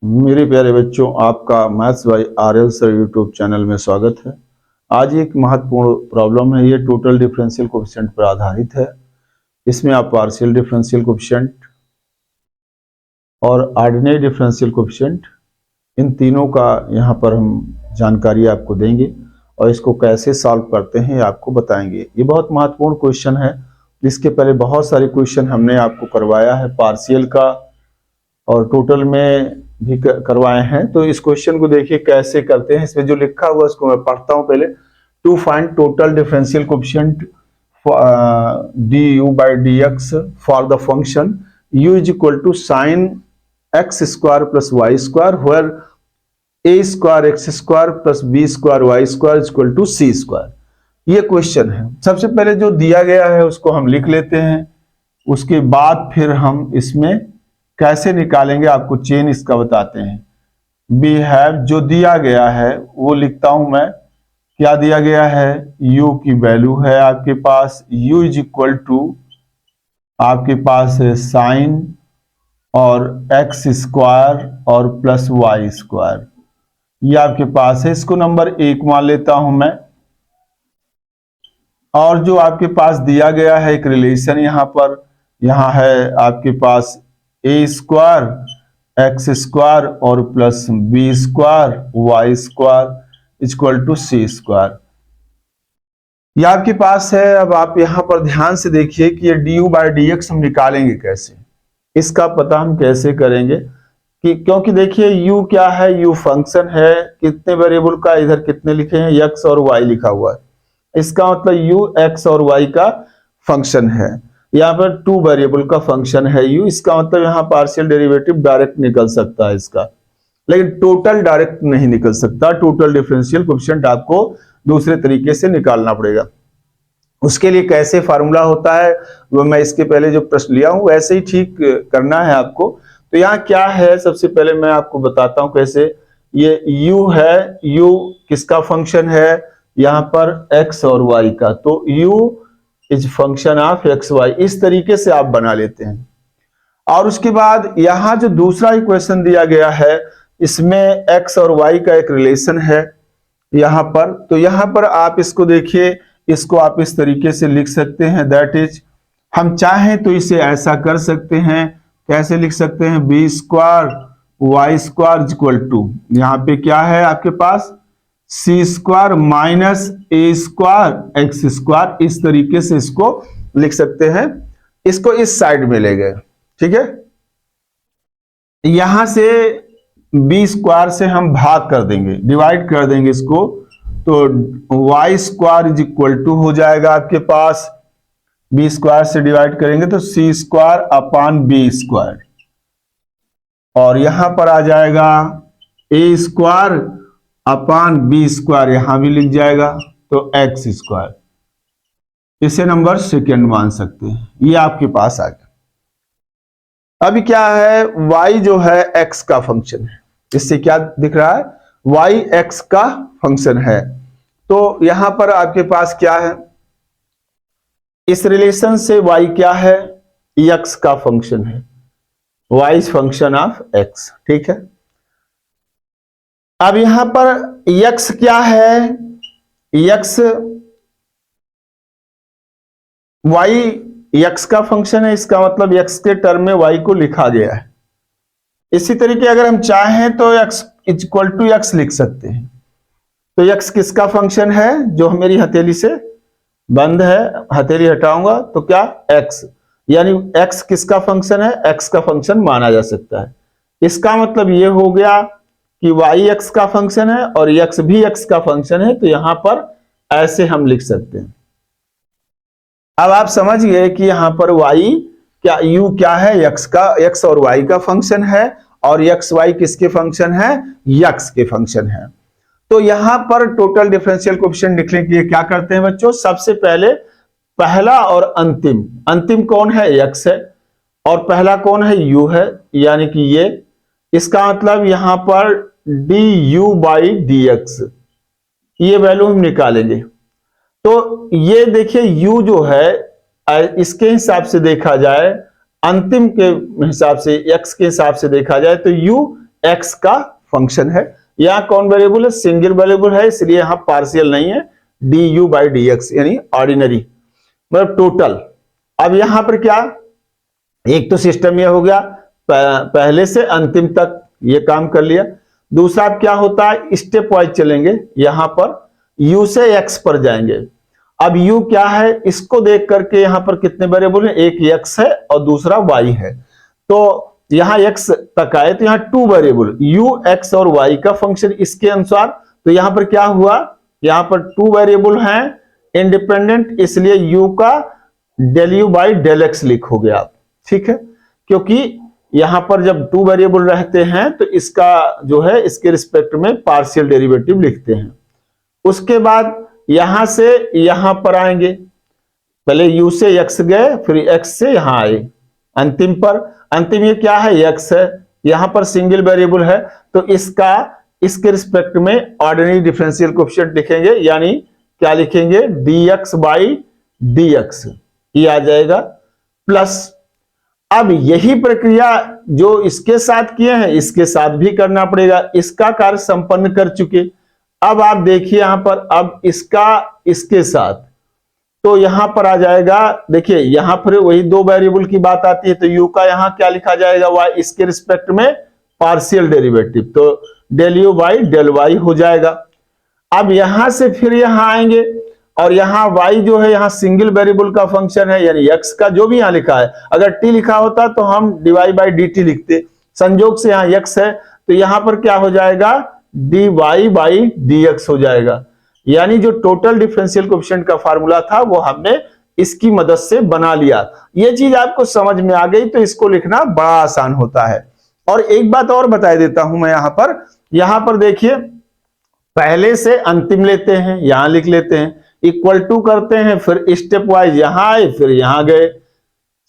मेरे प्यारे बच्चों, आपका maths by RL sir YouTube channel में स्वागत है। आज एक महत्वपूर्ण प्रॉब्लम है, ये टोटल डिफरेंशियल कोएफिशिएंट पर आधारित है। इसमें आप पार्शियल डिफरेंशियल कोएफिशिएंट और ऑर्डिनरी डिफरेंशियल कोएफिशिएंट, इन तीनों का यहाँ पर हम जानकारी आपको देंगे और इसको कैसे सॉल्व करते हैं आपको बताएंगे। ये बहुत महत्वपूर्ण क्वेश्चन है। इसके पहले बहुत सारे क्वेश्चन हमने आपको करवाया है, पार्शियल का और टोटल में भी करवाए हैं। तो इस क्वेश्चन को देखिए कैसे करते हैं। इसमें जो लिखा हुआ है उसको मैं पढ़ता हूं पहले। To find total differential coefficient du by dx for the function u is equal to sin x square plus y square where a square x square plus b square y square is equal to c square। ये question है। सबसे पहले जो दिया गया है उसको हम लिख लेते हैं, उसके बाद फिर हम इसमें कैसे निकालेंगे आपको चेन इसका बताते हैं। वी हैव, जो दिया गया है वो लिखता हूं मैं। क्या दिया गया है? u की वैल्यू है आपके पास, u इज इक्वल टू आपके पास है साइन और x स्क्वायर और प्लस y स्क्वायर, ये आपके पास है। इसको नंबर 1 मान लेता हूं मैं। और जो आपके पास दिया गया है एक रिलेशन यहाँ पर, यहाँ है आपके पास ए स्क्वायर एक्स स्क्वायर और plus b square y square equal to c square, ये आपके पास है। अब आप यहां पर ध्यान से देखिए कि ये D u by d x हम निकालेंगे कैसे, इसका पता हम कैसे करेंगे कि, क्योंकि देखिए u क्या है, u फंक्शन है। कितने वेरिएबल का इधर कितने लिखे हैं, x और y लिखा हुआ है। इसका मतलब u x और y का फंक्शन है। यहाँ पर 2 वेरिएबल का फंक्शन है u, इसका मतलब यहाँ पार्शियल डेरिवेटिव डायरेक्ट निकल सकता है इसका, लेकिन टोटल डायरेक्ट नहीं निकल सकता। टोटल डिफरेंशियल कोएफिशिएंट आपको दूसरे तरीके से निकालना पड़ेगा। उसके लिए कैसे फार्मूला होता है वो मैं इसके पहले जो प्रश्न लिया हूं वैसे ही ठीक करना है आपको। तो यहाँ क्या है, सबसे पहले मैं आपको बताता हूं कैसे। ये u है, u किसका फंक्शन है, यहाँ पर x और y का। तो u is function of x y, इस तरीके से आप बना लेते हैं। और उसके बाद यहां जो दूसरा इक्वेशन दिया गया है, इसमें x और y का एक रिलेशन है यहां पर। तो यहां पर आप इसको देखिए, इसको आप इस तरीके से लिख सकते हैं, दैट इज, हम चाहें तो इसे ऐसा कर सकते हैं। कैसे लिख सकते हैं? B square y square equal to, यहाँ पे क्या है आपके पास, c square minus a square x square, इस तरीके से इसको लिख सकते हैं। इसको इस साइड में ले गए, ठीक है। यहां से बी स्क्वायर से हम भाग कर देंगे, डिवाइड कर देंगे इसको, तो y square is equal to हो जाएगा आपके पास, बी स्क्वायर से डिवाइड करेंगे तो c square upon b square, और यहां पर आ जाएगा a square upon b square, यहां भी लिख जाएगा तो एक्स स्क्वायर। इसे नंबर सेकेंड मान सकते हैं। ये आपके पास आ गया। अभी क्या है, y जो है x का फंक्शन है, इससे क्या दिख रहा है, y x का फंक्शन है। तो यहां पर आपके पास क्या है, इस रिलेशन से y क्या है, x का फंक्शन है, y is function of x, ठीक है। अब यहां पर x क्या है, x y x का फंक्शन है, इसका मतलब x के टर्म में y को लिखा गया है। इसी तरीके अगर हम चाहें तो x इक्वल टू x लिख सकते हैं। तो x किसका फंक्शन है, जो मेरी हथेली से बंद है, हथेली हटाऊंगा तो क्या, x, यानी x किसका फंक्शन है, x का फंक्शन माना जा सकता है। इसका मतलब ये हो गया कि y x का फंक्शन है और x भी x का फंक्शन है। तो यहां पर ऐसे हम लिख सकते हैं। अब आप समझ गए कि यहां पर y क्या, u क्या है, x का, x और y का फंक्शन है, और x y किसके फंक्शन है, x के फंक्शन है। तो यहां पर टोटल डिफरेंशियल कोएफिशिएंट लिखने के लिए क्या करते हैं बच्चों, सबसे पहले पहला और अंतिम, अंतिम कौन है, x है, और पहला कौन है, u है, यानी कि ये, इसका मतलब यहां पर du बाई dx, ये वैल्यू हम निकालेंगे। तो ये देखिए u जो है, इसके हिसाब से देखा जाए, अंतिम के हिसाब से, x के हिसाब से देखा जाए तो u एक्स का फंक्शन है। यहाँ कौन वेरिएबल है? सिंगल वेरिएबल है, इसलिए यहाँ पार्शियल नहीं है, D u by d x यानी ऑर्डिनरी मतलब टोटल। अब यहां पर क्या, एक तो सिस्टम यह हो गया पहले से अंतिम तक ये काम कर लिया। दूसरा क्या होता है, स्टेप वाइज चलेंगे, यहां पर u से x पर जाएंगे। अब u क्या है, इसको देख करके यहां पर कितने वेरिएबल हैं, एक x है और दूसरा y है। तो यहां x तक आए तो यहां 2 वेरिएबल u, x और y का फंक्शन इसके अनुसार। तो यहां पर क्या हुआ, यहां पर 2 वेरिएबल हैं इंडिपेंडेंट, इसलिए u का del u by del x लिखोगे आप, ठीक है। क्योंकि यहां पर जब 2 वेरिएबल रहते हैं तो इसका जो है इसके रिस्पेक्ट में पार्शियल डेरिवेटिव लिखते हैं। उसके बाद यहां से यहां पर आएंगे, पहले u से x गए, फिर x से यहां आए अंतिम पर। अंतिम ये क्या है, x है, यहां पर सिंगल वेरिएबल है तो इसका इसके रिस्पेक्ट में ऑर्डिनरी डिफरेंशियल कोएफिशिएंट लिखेंगे, यानी क्या लिखेंगे, dx बाई dx ये आ जाएगा प्लस। अब यही प्रक्रिया जो इसके साथ किए हैं इसके साथ भी करना पड़ेगा, इसका कार्य संपन्न कर चुके। अब आप देखिए यहां पर, अब इसका इसके साथ, तो यहां पर आ जाएगा, देखिए यहां पर वही 2 वेरिएबल की बात आती है, तो u का यहां क्या लिखा जाएगा, y इसके रिस्पेक्ट में पार्शियल डेरिवेटिव, तो del u by del y हो जाएगा। अब यहां से फिर यहां आएंगे और यहां y जो है यहां सिंगल वेरिएबल का फंक्शन है, यानी x का जो भी यहां लिखा है, अगर t लिखा होता तो हम dy बाई डी टी लिखते, संयोग से यहां x है तो यहां पर क्या हो जाएगा, dy बाई dx हो जाएगा। यानी जो टोटल डिफरेंशियल कोएफिशिएंट का फार्मूला था वो हमने इसकी मदद से बना लिया। ये चीज आपको समझ में आ गई तो इसको लिखना बड़ा आसान होता है। और एक बात और बता देता हूं मैं यहां पर देखिए, पहले से अंतिम लेते हैं, यहां लिख लेते हैं, इक्वल टू करते हैं, फिर स्टेप वाइज यहां आए फिर यहां गए,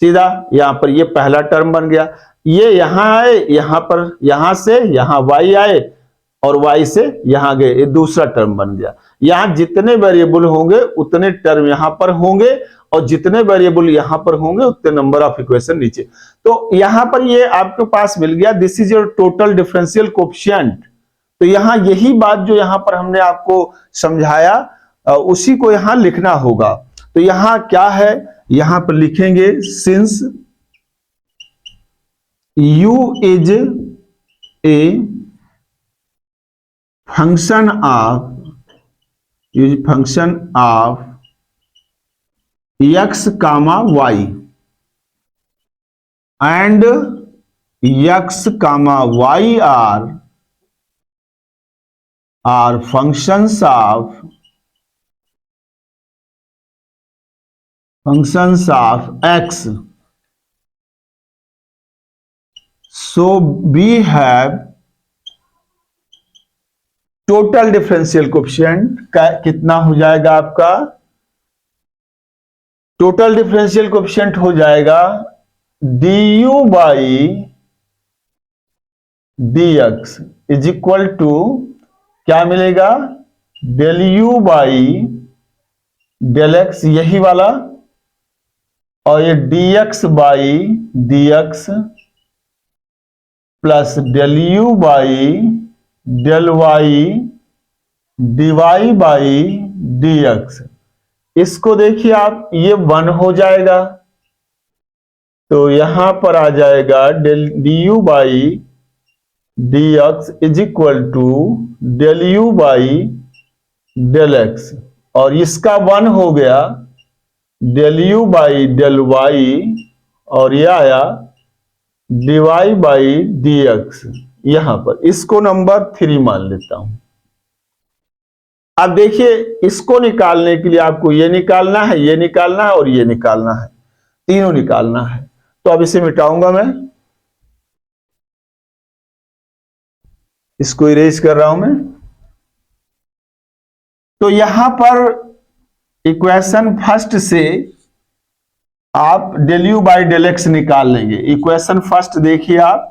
सीधा यहां पर ये पहला टर्म बन गया, ये यहां आए, यहां पर यहां से यहां y आए और y से यहां गए, ये दूसरा टर्म बन गया। यहां जितने वेरिएबल होंगे उतने टर्म यहां पर होंगे और जितने वेरिएबल यहां पर होंगे उतने नंबर ऑफ इक्वेशन नीचे। तो यहां पर ये आपके पास मिल गया, this is your total differential coefficient. तो यहां यही बात जो यहां पर हमने आपको समझाया उसी को यहां लिखना होगा। तो यहां क्या है, यहां पर लिखेंगे since u is a function of x comma y and x comma y are functions of x, so we have total differential coefficient का कितना हो जाएगा आपका, टोटल डिफरेंशियल कोएफिशिएंट हो जाएगा du by dx is equal to क्या मिलेगा, del u by del x यही वाला, और ये dx by dx plus del u by del y dy by dx। इसको देखिए आप, ये 1 हो जाएगा तो यहां पर आ जाएगा del du by dx is equal to del u by del x, और इसका 1 हो गया del u by del y, और यह आया dy बाई dx। यहां पर इसको नंबर 3 मान लेता हूं। अब देखिए इसको निकालने के लिए आपको ये निकालना है, ये निकालना है और ये निकालना है, तीनों निकालना है। तो अब इसे मिटाऊंगा मैं, इसको इरेज कर रहा हूं मैं। तो यहां पर इक्वेशन फर्स्ट से आप del u by del x निकाल लेंगे। इक्वेशन फर्स्ट देखिए आप,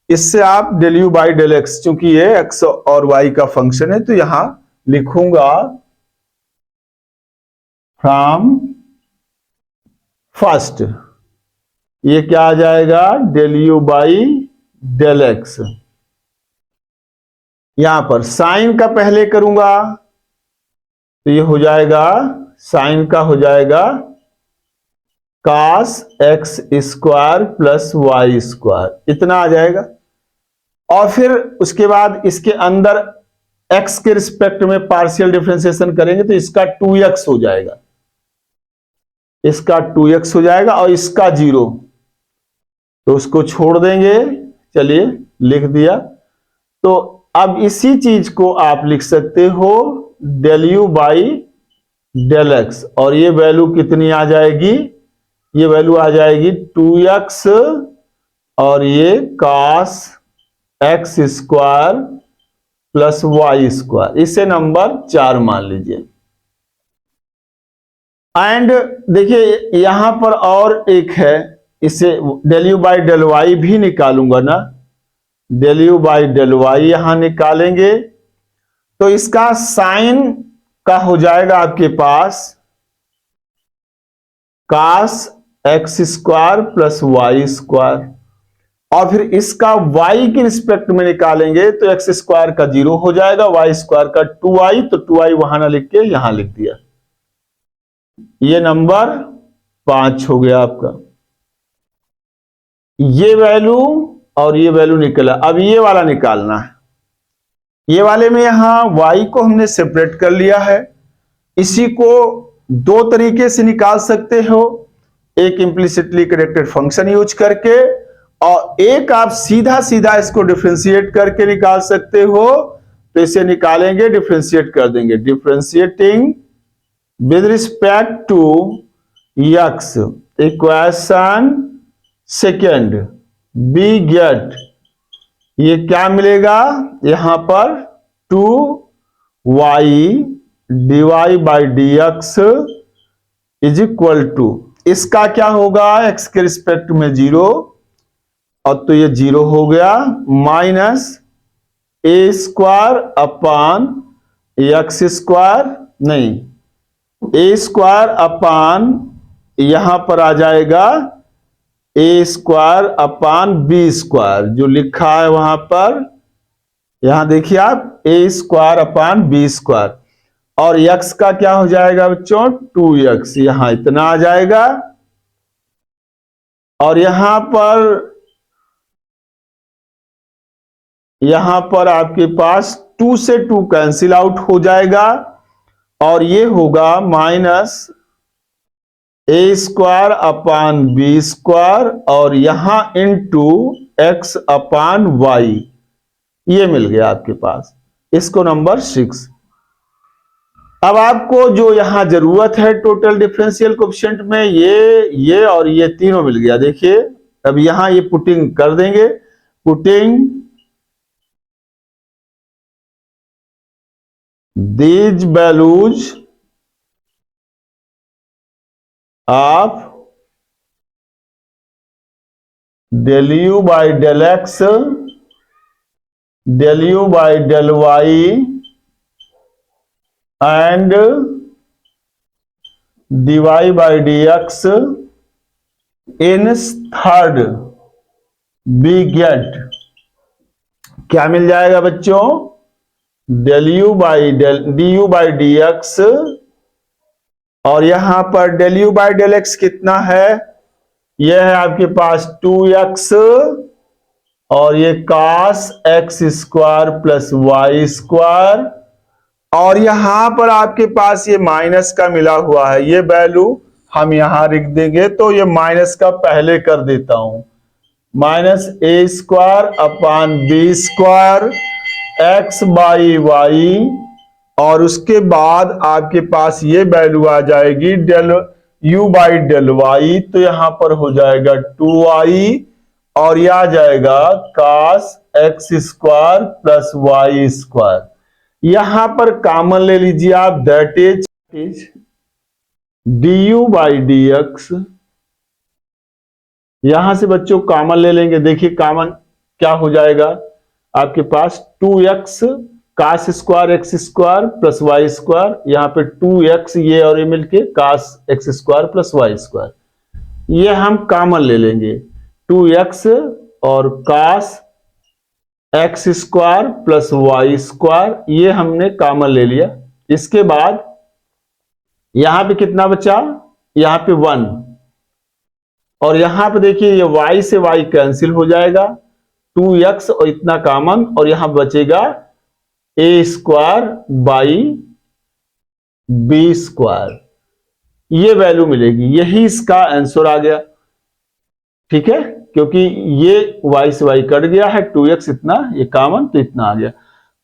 इससे आप del u by del x, चूंकि ये एक्स और वाई का फंक्शन है तो यहां लिखूंगा फ्रॉम फर्स्ट, ये क्या आ जाएगा, del u by del x यहां पर साइन का पहले करूंगा तो ये हो जाएगा, साइन का हो जाएगा cos x square plus y square, इतना आ जाएगा। और फिर उसके बाद इसके अंदर x के रिस्पेक्ट में पार्शियल डिफरेंशिएशन करेंगे तो इसका 2x हो जाएगा, इसका 2x हो जाएगा और इसका 0, तो उसको छोड़ देंगे। चलिए लिख दिया। तो अब इसी चीज को आप लिख सकते हो del u by del x, और ये वैल्यू कितनी आ जाएगी, ये वैल्यू आ जाएगी 2x और ये cos x square plus y square, इसे नंबर 4 मान लीजिए। एंड देखिए यहां पर और एक है, इसे del u by del y भी निकालूंगा ना, del u by del y यहां निकालेंगे तो इसका साइन का हो जाएगा आपके पास cos x square plus y square, और फिर इसका y के रिस्पेक्ट में निकालेंगे तो x स्क्वायर का 0 हो जाएगा, y स्क्वायर का 2i, तो 2i वहां ना लिख के यहां लिख दिया। ये नंबर 5 हो गया आपका। ये वैल्यू और ये वैल्यू निकला। अब ये वाला निकालना है। ये वाले में यहां y को हमने सेपरेट कर लिया है। इसी को दो तरीके से निकाल सकते हो, एक इंप्लिसिटली करेक्टेड फंक्शन यूज करके, और एक आप सीधा सीधा इसको डिफरेंशिएट करके निकाल सकते हो। तो इसे निकालेंगे, डिफरेंशिएट कर देंगे, differentiating with respect to x, equation second we get, ये क्या मिलेगा यहां पर 2y dy by d x is equal to, इसका क्या होगा x के रिस्पेक्ट में 0, और तो ये 0 हो गया, minus a square upon x square, नहीं a स्क्वायर अपान यहां पर आ जाएगा a square upon b square, जो लिखा है वहां पर, यहां देखिए आप a square upon b square, और x का क्या हो जाएगा बच्चों 2x, यहां इतना आ जाएगा। और यहां पर आपके पास 2 से 2 कैंसिल आउट हो जाएगा, और ये होगा minus a square upon b square, और यहां इनटू x अपान वाई, ये मिल गया आपके पास, इसको नंबर 6। अब आपको जो यहां जरूरत है टोटल डिफरेंशियल कोएफिशिएंट में, ये और ये तीनों मिल गया। देखिए अब यहां ये पुटिंग कर देंगे, putting these values of del u by del x, del u by del y and dy by dx in third we get, क्या मिल जाएगा बच्चों, del u by d u by d x, और यहां पर del u by del x कितना है, यह है आपके पास 2x, और ये cos x square plus y square, और यहां पर आपके पास ये माइनस का मिला हुआ है, ये वैल्यू हम यहां लिख देंगे, तो ये माइनस का पहले कर देता हूं, minus a square upon b square x by y, और उसके बाद आपके पास ये वैल्यू आ जाएगी del u by del y, तो यहां पर हो जाएगा 2i, और यह आ जाएगा cos x square plus y square. यहां पर कॉमन ले लीजिए आप, that is du by d x, यहां से बच्चों कॉमन ले लेंगे। देखिए कॉमन क्या हो जाएगा आपके पास, 2x cos square x square plus y square, यहां पे 2x ये और ये मिलके cos x square plus y square, ये हम कॉमन ले लेंगे, 2x और cos x square plus y square, ये हमने कॉमन ले लिया। इसके बाद यहां पे कितना बचा, यहां पे 1, और यहां पे देखिए ये y से y कैंसिल हो जाएगा, 2x और इतना कॉमन, और यहां बचेगा a square by b square, ये वैल्यू मिलेगी। यही इसका आंसर आ गया, ठीक है, क्योंकि ये y से y कट गया है, 2x इतना ये कॉमन, तो इतना आ गया।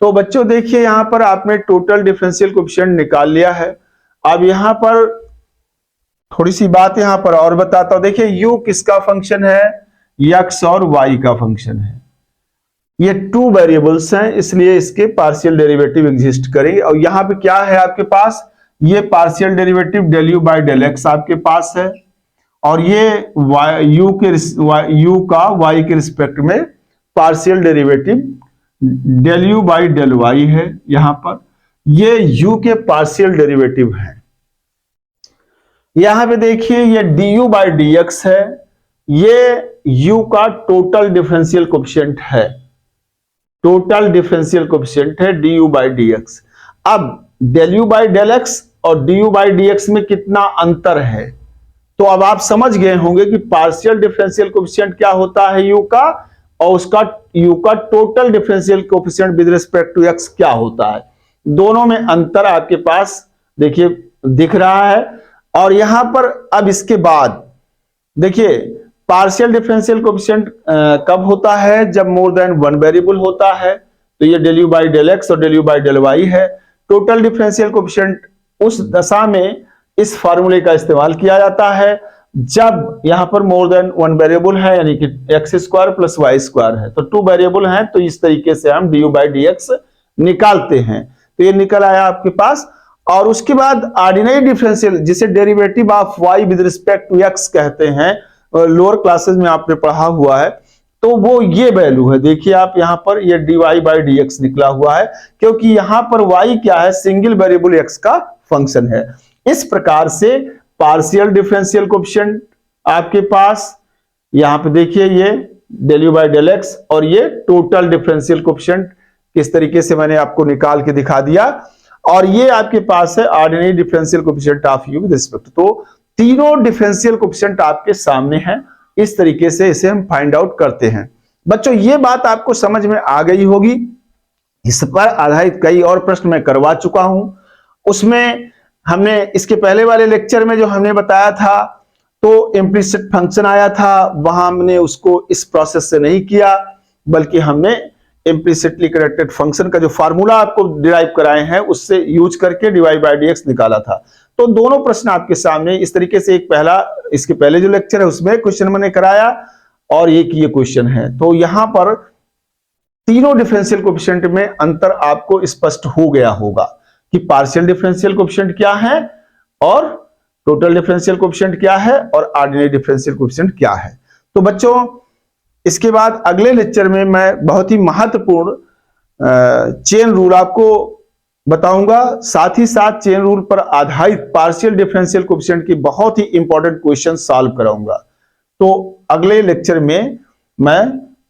तो बच्चों देखिए यहां पर आपने टोटल डिफरेंशियल कोएफिशिएंट निकाल लिया है। अब यहां पर थोड़ी सी बात यहां पर और बताता हूं। देखिए u किसका फंक्शन है, x और y का फंक्शन है। ये 2 वेरिएबल्स हैं, इसलिए इसके पार्शियल डेरिवेटिव एग्जिस्ट करेंगे। और यहां पे क्या है आपके पास, ये partial derivative del u by del x आपके पास है, और ये u का y के रिस्पेक्ट में partial derivative del u by del y है। यहां पर ये u के पार्शियल डेरिवेटिव है। यहां पे देखिए ये du बाई डी एक्स है, ये u का टोटल डिफरेंशियल कोएफिशिएंट है, टोटल डिफरेंशियल कोएफिशिएंट है du बाई डी एक्स। अब del u by del x और du बाई डी एक्स में कितना अंतर है, तो अब आप समझ गए होंगे कि पार्शियल डिफरेंशियल कोएफिशिएंट क्या होता है u का, और उसका u का total differential coefficient with respect to x क्या होता है। दोनों में अंतर आपके पास देखिए दिख रहा है। और यहां पर अब इसके बाद देखिए पार्शियल डिफरेंशियल कोएफिशिएंट कब होता है, जब मोर देन 1 वेरिएबल होता है, तो ये del u by del x और del u by del y है। टोटल डिफरेंशियल कोएफिशिएंट उस दशा में इस फार्मूले का इस्तेमाल किया जाता है जब यहां पर मोर देन 1 वेरिएबल है, यानी कि x square plus y square है। तो 2 वेरिएबल हैं, तो इस तरीके से हम D u by d x निकालते हैं। तो ये निकल आया आपके पास। और उसके बाद ऑर्डिनरी डिफरेंशियल, जिसे derivative of y with respect to x कहते हैं, लोअर क्लासेस में आपने पढ़ा हुआ है, तो वो ये वैल्यू है। देखिए आप यहां पर ये dy बाई डी एक्स निकला हुआ है, क्योंकि यहां पर y क्या है, सिंगल वेरिएबल x का फंक्शन है। इस प्रकार से पार्शियल डिफरेंशियल कोएफिशिएंट आपके पास यहां पे देखिए ये del u by del x, और ये टोटल डिफरेंशियल कोएफिशिएंट किस तरीके से मैंने आपको निकाल के दिखा दिया। और ये आपके पास है ordinary differential coefficient of u with respect. तो तीनों डिफरेंशियल कोएफिशिएंट आपके सामने हैं, इस तरीके से इसे हम फाइंड आउट करते हैं। बच्चों ये बात आपको समझ में आ गई होगी। इस पर आधारित कई और प्रश्न मैं करवा चुका हूं, उसमें हमने इसके पहले वाले लेक्चर में जो हमने बताया था, तो इम्प्लिसिट फंक्शन आया था, वहां हमने उसको इस प्रोसेस से नहीं किया, बल्कि हमने इम्प्लिसिटली कनेक्टेड फंक्शन का जो फार्मूला आपको डिराइव कराए हैं उससे यूज करके dy बाई डी एक्स निकाला था। तो दोनों प्रश्न आपके सामने इस तरीके से, एक पहला इसके पहले जो लेक्चर है उसमें क्वेश्चन मैंने कराया, और एक ये क्वेश्चन है। तो यहां पर तीनों डिफरेंशियल कोएफिशिएंट में अंतर आपको स्पष्ट हो गया होगा कि पार्शियल डिफरेंशियल कोएफिशिएंट क्या है, और टोटल डिफरेंशियल कोएफिशिएंट क्या है, और ऑर्डिनरी डिफरेंशियल कोएफिशिएंट क्या है। तो बच्चों इसके बाद अगले लेक्चर में मैं बहुत ही महत्वपूर्ण चेन रूल आपको बताऊंगा, साथ ही साथ चेन रूल पर आधारित पार्शियल डिफरेंशियल कोएफिशिएंट की बहुत ही इंपॉर्टेंट क्वेश्चन सॉल्व कराऊंगा। तो अगले लेक्चर में मैं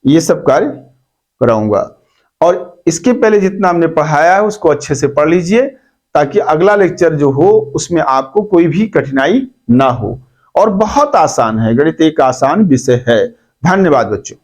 ये सब कार्य कराऊंगा, और इसके पहले जितना हमने पढ़ाया है उसको अच्छे से पढ़ लीजिए, ताकि अगला लेक्चर जो हो उसमें आपको कोई भी कठिनाई ना हो। और बहुत आसान है, गणित एक आसान विषय है। धन्यवाद बच्चों।